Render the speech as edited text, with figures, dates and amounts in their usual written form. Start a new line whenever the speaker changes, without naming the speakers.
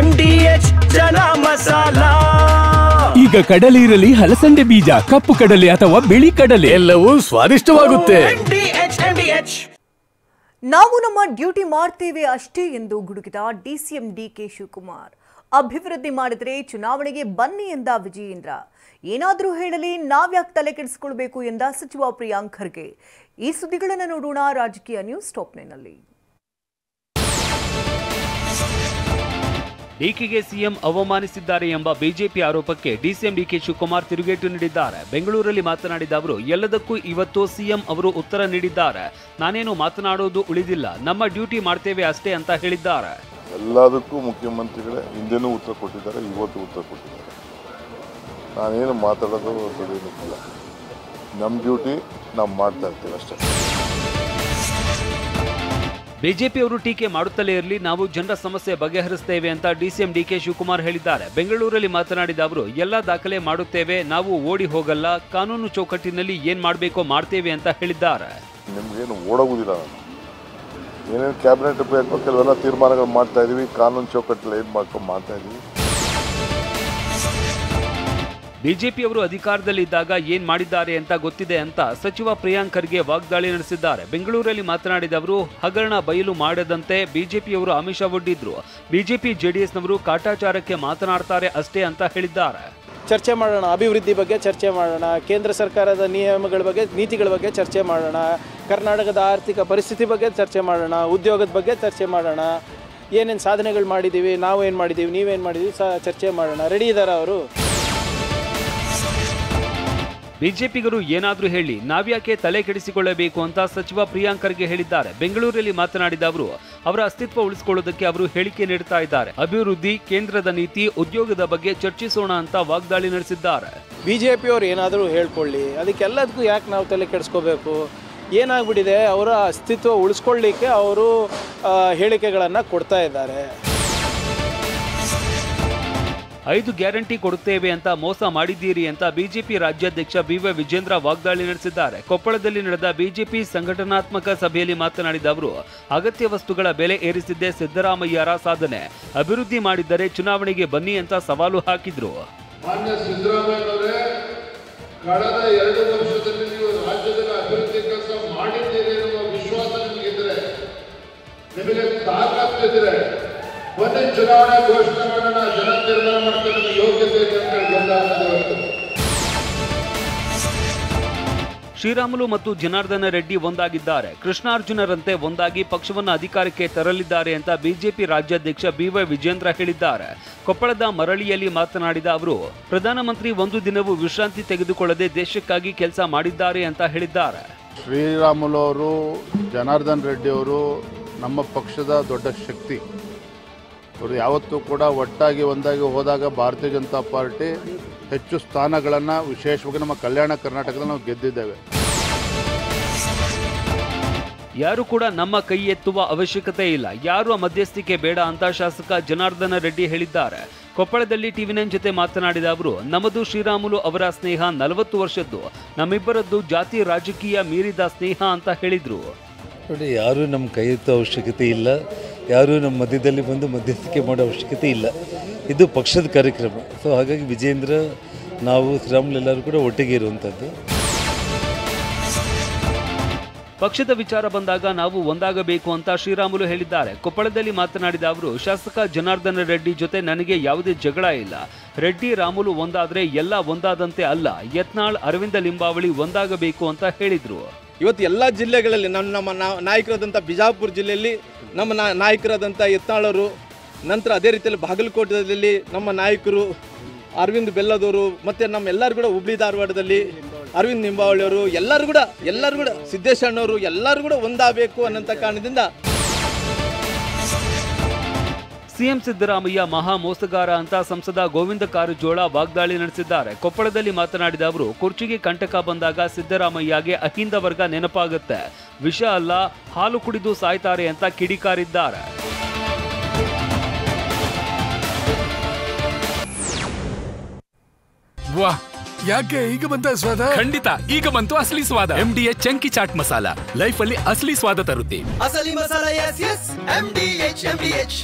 MDH ಜನ ಮಸಾಲಾ.
ಈಗ ಕಡಲೆ ಇರಲಿ, ಹಲಸಂದೆ ಬೀಜ, ಕಪ್ಪು ಕಡಲೆ ಅಥವಾ ಬಿಳಿ ಕಡಲೆ, ಎಲ್ಲವೂ ಸ್ವಾದಿಷ್ಟವಾಗುತ್ತೆ.
ನಾವು ನಮ್ಮ ಡ್ಯೂಟಿ ಮಾಡ್ತೇವೆ ಅಷ್ಟೇ ಎಂದು ಗುಡುಗಿದ ಡಿಸಿಎಂ ಡಿಕೆ ಶಿವಕುಮಾರ್. ಅಭಿವೃದ್ಧಿ ಮಾಡಿದರೆ ಚುನಾವಣೆಗೆ ಬನ್ನಿ ಎಂದ ವಿಜಯೇಂದ್ರ. ಏನಾದರೂ ಹೇಳಲಿ, ನಾವ್ಯಾಕೆ ತಲೆ ಕೆಡಿಸಿಕೊಳ್ಬೇಕು ಎಂದ ಸಚಿವ ಪ್ರಿಯಾಂಕ್ ಖರ್ಗೆ. ಈ ಸುದ್ದಿಗಳನ್ನು ನೋಡೋಣ ರಾಜಕೀಯ ನ್ಯೂಸ್ ಟಾಪ್ 9ನಲ್ಲಿ.
ಡಿಕೆಗೆ ಸಿಎಂ ಅವಮಾನಿಸಿದ್ದಾರೆ ಎಂಬ ಬಿಜೆಪಿ ಆರೋಪಕ್ಕೆ ಡಿಸಿಎಂ ಡಿಕೆ ಶಿವಕುಮಾರ್ ತಿರುಗೇಟು ನೀಡಿದ್ದಾರೆ. ಬೆಂಗಳೂರಲ್ಲಿ ಮಾತನಾಡಿದ ಅವರು, ಎಲ್ಲದಕ್ಕೂ ಇವತ್ತು ಸಿಎಂ ಅವರು ಉತ್ತರ ನೀಡಿದ್ದಾರೆ. ನಾನೇನು ಮಾತನಾಡೋದು ಉಳಿದಿಲ್ಲ, ನಮ್ಮ ಡ್ಯೂಟಿ ಮಾಡ್ತೇವೆ ಅಷ್ಟೇ ಅಂತ ಹೇಳಿದ್ದಾರೆ.
ಎಲ್ಲದಕ್ಕೂ ಮುಖ್ಯಮಂತ್ರಿಗಳೇ ಹಿಂದೆನೂ ಉತ್ತರ ಕೊಟ್ಟಿದ್ದಾರೆ, ಇವತ್ತು ಉತ್ತರ ಕೊಟ್ಟಿದ್ದಾರೆ. ನಾನೇನು ಮಾತಾಡೋದು ಇಲ್ಲ, ನಮ್ಮ ಡ್ಯೂಟಿ ನಾವು ಮಾಡ್ತಾ ಇರ್ತೀವಿ ಅಷ್ಟೇ.
ಬಿಜೆಪಿಯವರು ಟೀಕೆ ಮಾಡುತ್ತಲೇ ಇರಲಿ, ನಾವು ಜನರ ಸಮಸ್ಯೆ ಬಗೆಹರಿಸುತ್ತೇವೆ ಅಂತ ಡಿಸಿಎಂ ಡಿಕೆ ಶಿವಕುಮಾರ್ ಹೇಳಿದ್ದಾರೆ. ಬೆಂಗಳೂರಲ್ಲಿ ಮಾತನಾಡಿದ ಅವರು, ಎಲ್ಲ ದಾಖಲೆ ಮಾಡುತ್ತೇವೆ, ನಾವು ಓಡಿ ಹೋಗಲ್ಲ, ಕಾನೂನು ಚೌಕಟ್ಟಿನಲ್ಲಿ ಏನ್ ಮಾಡಬೇಕೋ ಮಾಡ್ತೇವೆ ಅಂತ ಹೇಳಿದ್ದಾರೆ.
ನಿಮ್ಗೇನು ಓಡೋಗುದಿಲ್ಲ, ಏನೇನು ಕ್ಯಾಬಿನೆಟ್ ಬೇಕು ಕೆಲವೆಲ್ಲ ತೀರ್ಮಾನಗಳು ಮಾಡ್ತಾ ಇದೀವಿ, ಕಾನೂನು ಚೌಕಟ್ಟಲ್ಲಿ ಏನ್ ಮಾಡ್ಕೊಂಡು ಮಾಡ್ತಾ ಇದೀವಿ.
ಬಿಜೆಪಿಯವರು ಅಧಿಕಾರದಲ್ಲಿದ್ದಾಗ ಏನ್ ಮಾಡಿದ್ದಾರೆ ಅಂತ ಗೊತ್ತಿದೆ ಅಂತ ಸಚಿವ ಪ್ರಿಯಾಂಕ್ ಖರ್ಗೆ ವಾಗ್ದಾಳಿ ನಡೆಸಿದ್ದಾರೆ. ಬೆಂಗಳೂರಲ್ಲಿ ಮಾತನಾಡಿದ ಅವರು, ಹಗರಣ ಬಯಲು ಮಾಡದಂತೆ ಬಿಜೆಪಿಯವರು ಆಮಿಷ ಒಡ್ಡಿದ್ರು, ಬಿಜೆಪಿ ಜೆಡಿಎಸ್ನವರು ಕಾಟಾಚಾರಕ್ಕೆ ಮಾತನಾಡ್ತಾರೆ ಅಷ್ಟೇ ಅಂತ ಹೇಳಿದ್ದಾರೆ.
ಚರ್ಚೆ ಮಾಡೋಣ, ಅಭಿವೃದ್ಧಿ ಬಗ್ಗೆ ಚರ್ಚೆ ಮಾಡೋಣ, ಕೇಂದ್ರ ಸರ್ಕಾರದ ನಿಯಮಗಳ ಬಗ್ಗೆ, ನೀತಿಗಳ ಬಗ್ಗೆ ಚರ್ಚೆ ಮಾಡೋಣ, ಕರ್ನಾಟಕದ ಆರ್ಥಿಕ ಪರಿಸ್ಥಿತಿ ಬಗ್ಗೆ ಚರ್ಚೆ ಮಾಡೋಣ, ಉದ್ಯೋಗದ ಬಗ್ಗೆ ಚರ್ಚೆ ಮಾಡೋಣ, ಏನೇನು ಸಾಧನೆಗಳು ಮಾಡಿದ್ದೀವಿ, ನಾವು ಏನು ಮಾಡಿದ್ದೀವಿ, ನೀವೇನು ಮಾಡಿದ್ದೀವಿ ಚರ್ಚೆ ಮಾಡೋಣ. ರೆಡಿ ಇದ್ದಾರೆ ಅವರು.
ಬಿಜೆಪಿಗರು ಏನಾದ್ರೂ ಹೇಳಿ, ನಾವ್ಯಾಕೆ ತಲೆ ಕೆಡಿಸಿಕೊಳ್ಳಬೇಕು ಅಂತ ಸಚಿವ ಪ್ರಿಯಾಂಕ್ ಖರ್ಗೆ ಹೇಳಿದ್ದಾರೆ. ಬೆಂಗಳೂರಲ್ಲಿ ಮಾತನಾಡಿದ ಅವರು, ಅವರ ಅಸ್ತಿತ್ವ ಉಳಿಸಿಕೊಳ್ಳೋದಕ್ಕೆ ಅವರು ಹೇಳಿಕೆ ನೀಡುತ್ತಾ ಇದ್ದಾರೆ. ಅಭಿವೃದ್ಧಿ, ಕೇಂದ್ರದ ನೀತಿ, ಉದ್ಯೋಗದ ಬಗ್ಗೆ ಚರ್ಚಿಸೋಣ ಅಂತ ವಾಗ್ದಾಳಿ ನಡೆಸಿದ್ದಾರೆ.
ಬಿಜೆಪಿಯವರು ಏನಾದರೂ ಹೇಳ್ಕೊಳ್ಳಿ, ಅದಕ್ಕೆಲ್ಲದಕ್ಕೂ ಯಾಕೆ ನಾವು ತಲೆ ಕೆಡಿಸ್ಕೋಬೇಕು? ಏನಾಗ್ಬಿಟ್ಟಿದೆ, ಅವರ ಅಸ್ತಿತ್ವ ಉಳಿಸ್ಕೊಳ್ಳಿಕ್ಕೆ ಅವರು ಹೇಳಿಕೆಗಳನ್ನು ಕೊಡ್ತಾ ಇದ್ದಾರೆ.
5 ಗ್ಯಾರಂಟಿ ಕೊಡುತ್ತೇವೆ ಅಂತ ಮೋಸ ಮಾಡಿದ್ದೀರಿ ಅಂತ ಬಿಜೆಪಿ ರಾಜ್ಯಾಧ್ಯಕ್ಷ ಬಿವೈ ವಿಜೇಂದ್ರ ವಾಗ್ದಾಳಿ ನಡೆಸಿದ್ದಾರೆ. ಕೊಪ್ಪಳದಲ್ಲಿ ನಡೆದ ಬಿಜೆಪಿ ಸಂಘಟನಾತ್ಮಕ ಸಭೆಯಲ್ಲಿ ಮಾತನಾಡಿದ ಅವರು, ಅಗತ್ಯ ವಸ್ತುಗಳ ಬೆಲೆ ಏರಿಸಿದ್ದೇ ಸಿದ್ದರಾಮಯ್ಯರ ಸಾಧನೆ, ಅಭಿವೃದ್ಧಿ ಮಾಡಿದ್ದರೆ ಚುನಾವಣೆಗೆ ಬನ್ನಿ ಅಂತ ಸವಾಲು ಹಾಕಿದ್ರು.
ಮಾನ್ಯ ಸಿದ್ದರಾಮಯ್ಯನವರೇ, ಕಳೆದ 2 ವರ್ಷದಲ್ಲಿ ನೀವು ರಾಜ್ಯದಲ್ಲಿ ಅಭಿವೃದ್ಧಿ ಕೆಲಸ ಮಾಡಿದ್ದೀರಿ ಎನ್ನುವ ವಿಶ್ವಾಸ ನಿಮಗಿದ್ರೆ, ನಿಮಗೆ ತಾಕತ್ತಿದ್ರೆ ಬನ್ನಿ ಚುನಾವಣೆ ಘೋಷಣೆ ಮಾಡೋಣ, ಜನ ತೀರ್ಮಾನ ಮಾಡ್ತಾರೆ ಯೋಗ್ಯತೆ ಇದೆ ಅಂತ ಗೊತ್ತಾಗ್ತದೆ.
ಶ್ರೀರಾಮುಲು ಮತ್ತು ಜನಾರ್ದನ ರೆಡ್ಡಿ ಒಂದಾಗಿದ್ದಾರೆ, ಕೃಷ್ಣಾರ್ಜುನರಂತೆ ಒಂದಾಗಿ ಪಕ್ಷವನ್ನು ಅಧಿಕಾರಕ್ಕೆ ತರಲಿದ್ದಾರೆ ಅಂತ ಬಿಜೆಪಿ ರಾಜ್ಯಾಧ್ಯಕ್ಷ ಬಿವೈ ವಿಜೇಂದ್ರ ಹೇಳಿದ್ದಾರೆ. ಕೊಪ್ಪಳದ ಮರಳಿಯಲ್ಲಿ ಮಾತನಾಡಿದ ಅವರು, ಪ್ರಧಾನಮಂತ್ರಿ ಒಂದು ದಿನವೂ ವಿಶ್ರಾಂತಿ ತೆಗೆದುಕೊಳ್ಳದೆ ದೇಶಕ್ಕಾಗಿ ಕೆಲಸ ಮಾಡಿದ್ದಾರೆ ಅಂತ ಹೇಳಿದ್ದಾರೆ.
ಶ್ರೀರಾಮುಲು ಅವರು, ಜನಾರ್ದನ್ ರೆಡ್ಡಿ ಅವರು ನಮ್ಮ ಪಕ್ಷದ ದೊಡ್ಡ ಶಕ್ತಿ. ಅವರು ಯಾವತ್ತೂ ಕೂಡ ಒಟ್ಟಾಗಿ ಒಂದಾಗಿ ಹೋದಾಗ ಭಾರತೀಯ ಜನತಾ ಪಾರ್ಟಿ ಹೆಚ್ಚು ಸ್ಥಾನಗಳನ್ನು, ವಿಶೇಷವಾಗಿ ನಮ್ಮ ಕಲ್ಯಾಣ ಕರ್ನಾಟಕದಲ್ಲಿ ನಾವು ಗೆದ್ದಿದ್ದೇವೆ.
ಯಾರು ಕೂಡ ನಮ್ಮ ಕೈ ಎತ್ತುವ ಅವಶ್ಯಕತೆ ಇಲ್ಲ, ಯಾರು ಮಧ್ಯಸ್ಥಿಕೆ ಬೇಡ ಅಂತ ಶಾಸಕ ಜನಾರ್ದನ ರೆಡ್ಡಿ ಹೇಳಿದ್ದಾರೆ. ಕೊಪ್ಪಳದಲ್ಲಿ ಟಿವಿ9 ಜೊತೆ ಮಾತನಾಡಿದ ಅವರು, ನಮ್ಮದು ಶ್ರೀರಾಮುಲು ಅವರ ಸ್ನೇಹ 40 ವರ್ಷದ್ದು, ನಮ್ಮಿಬ್ಬರದ್ದು ಜಾತಿ ರಾಜಕೀಯ ಮೀರಿದ ಸ್ನೇಹ ಅಂತ ಹೇಳಿದ್ರು.
ನೋಡಿ, ಯಾರೂ ನಮ್ಮ ಕೈ ಎತ್ತುವ ಅವಶ್ಯಕತೆ ಇಲ್ಲ, ಯಾರೂ ನಮ್ಮ ಮಧ್ಯದಲ್ಲಿ ಬಂದು ಮಧ್ಯಸ್ಥಿಕೆ ಮಾಡೋ ಅವಶ್ಯಕತೆ ಇಲ್ಲ. ಇದು ಪಕ್ಷದ ಕಾರ್ಯಕ್ರಮ. ಸೊ ಹಾಗಾಗಿ ವಿಜೇಂದ್ರ, ನಾವು, ಶ್ರೀರಾಮುಲು ಎಲ್ಲರೂ ಕೂಡ ಒಟ್ಟಿಗೆ ಇರುವಂಥದ್ದು.
ಪಕ್ಷದ ವಿಚಾರ ಬಂದಾಗ ನಾವು ಒಂದಾಗಬೇಕು ಅಂತ ಶ್ರೀರಾಮುಲು ಹೇಳಿದ್ದಾರೆ. ಕೊಪ್ಪಳದಲ್ಲಿ ಮಾತನಾಡಿದ ಅವರು, ಶಾಸಕ ಜನಾರ್ದನ ರೆಡ್ಡಿ ಜೊತೆ ನನಗೆ ಯಾವುದೇ ಜಗಳ ಇಲ್ಲ. ರೆಡ್ಡಿ ರಾಮುಲು ಒಂದಾದ್ರೆ ಎಲ್ಲ ಒಂದಾದಂತೆ ಅಲ್ಲ, ಯತ್ನಾಳ್, ಅರವಿಂದ ಲಿಂಬಾವಳಿ ಒಂದಾಗಬೇಕು ಅಂತ ಹೇಳಿದ್ರು.
ಇವತ್ತು ಎಲ್ಲ ಜಿಲ್ಲೆಗಳಲ್ಲಿ ನಮ್ಮ ನಾಯಕರಾದಂಥ ಬಿಜಾಪುರ ಜಿಲ್ಲೆಯಲ್ಲಿ ನಮ್ಮ ನಾಯಕರಾದಂಥ ಯತ್ನಾಳರು, ನಂತರ ಅದೇ ರೀತಿಯಲ್ಲಿ ಬಾಗಲಕೋಟೆಯಲ್ಲಿ ನಮ್ಮ ನಾಯಕರು ಅರವಿಂದ್ ಬೆಲ್ಲದವರು, ಮತ್ತು ನಮ್ಮೆಲ್ಲರೂ ಕೂಡ ಹುಬ್ಳಿ ಧಾರವಾಡದಲ್ಲಿ ಅರವಿಂದ್ ನಿಂಬಾವಳಿಯವರು, ಎಲ್ಲರೂ ಕೂಡ ಸಿದ್ದೇಶಣ್ಣವರು, ಎಲ್ಲರೂ ಕೂಡ ಒಂದಾಗಬೇಕು ಅನ್ನೋಂಥ ಕಾರಣದಿಂದ
ಸಿಎಂ ಸಿದ್ದರಾಮಯ್ಯ ಮಹಾ ಮೋಸಗಾರ ಅಂತ ಸಂಸದ ಗೋವಿಂದ ಕಾರಜೋಳ ವಾಗ್ದಾಳಿ ನಡೆಸಿದ್ದಾರೆ. ಕೊಪ್ಪಳದಲ್ಲಿ ಮಾತನಾಡಿದ ಅವರು, ಕುರ್ಚಿಗೆ ಕಂಟಕ ಬಂದಾಗ ಸಿದ್ದರಾಮಯ್ಯಗೆ ಅಹಿಂದ ವರ್ಗ ನೆನಪಾಗುತ್ತೆ, ವಿಷ ಅಲ್ಲ, ಹಾಲು ಕುಡಿದು ಸಾಯ್ತಾರೆ ಅಂತ ಕಿಡಿಕಾರಿದ್ದಾರೆ.
ವಾಹ್, ಯಾಕೆ ಈಗ ಬಂತ ಸ್ವಾದ? ಖಂಡಿತ ಈಗ ಬಂತು ಅಸಲಿ ಸ್ವಾದ. MDH chunky chaat masala life ಅಲ್ಲಿ ಅಸಲಿ ಸ್ವಾದ ತರುತ್ತೆ.
ಅಸಲಿ ಮಸಾಲ, ಎಸ್ ಎಸ್ MDH.